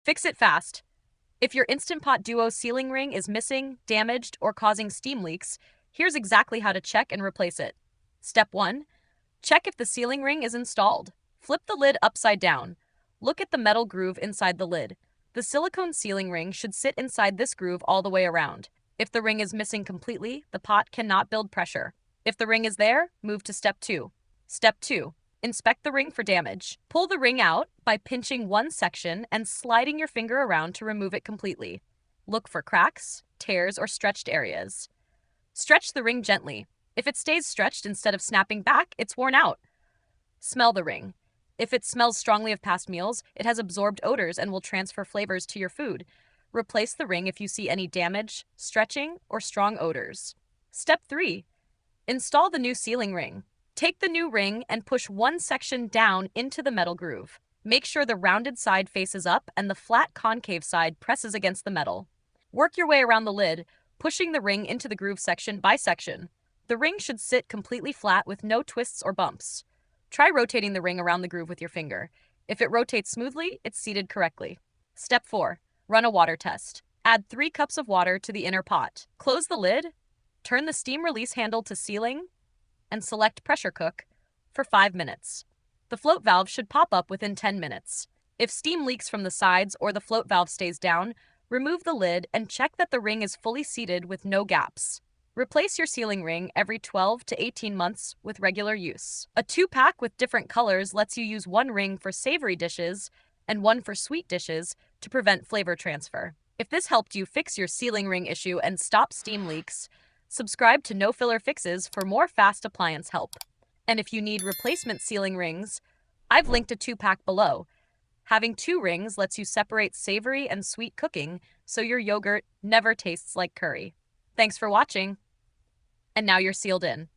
Fix it fast. If your Instant Pot Duo sealing ring is missing, damaged, or causing steam leaks, here's exactly how to check and replace it. Step 1. Check if the sealing ring is installed. Flip the lid upside down. Look at the metal groove inside the lid. The silicone sealing ring should sit inside this groove all the way around. If the ring is missing completely, the pot cannot build pressure. If the ring is there, move to Step 2. Step 2. Inspect the ring for damage. Pull the ring out by pinching one section and sliding your finger around to remove it completely. Look for cracks, tears, or stretched areas. Stretch the ring gently. If it stays stretched instead of snapping back, it's worn out. Smell the ring. If it smells strongly of past meals, it has absorbed odors and will transfer flavors to your food. Replace the ring if you see any damage, stretching, or strong odors. Step 3. Install the new sealing ring. Take the new ring and push one section down into the metal groove. Make sure the rounded side faces up and the flat concave side presses against the metal. Work your way around the lid, pushing the ring into the groove section by section. The ring should sit completely flat with no twists or bumps. Try rotating the ring around the groove with your finger. If it rotates smoothly, it's seated correctly. Step 4. Run a water test. Add 3 cups of water to the inner pot. Close the lid, turn the steam release handle to sealing, and select pressure cook for 5 minutes. The float valve should pop up within 10 minutes. If steam leaks from the sides or the float valve stays down, remove the lid and check that the ring is fully seated with no gaps. Replace your sealing ring every 12 to 18 months with regular use. A 2-pack with different colors lets you use one ring for savory dishes and one for sweet dishes to prevent flavor transfer. If this helped you fix your sealing ring issue and stop steam leaks, subscribe to No Filler Fixes for more fast appliance help. And if you need replacement sealing rings, I've linked a 2-pack below. Having 2 rings lets you separate savory and sweet cooking so your yogurt never tastes like curry. Thanks for watching. And now you're sealed in.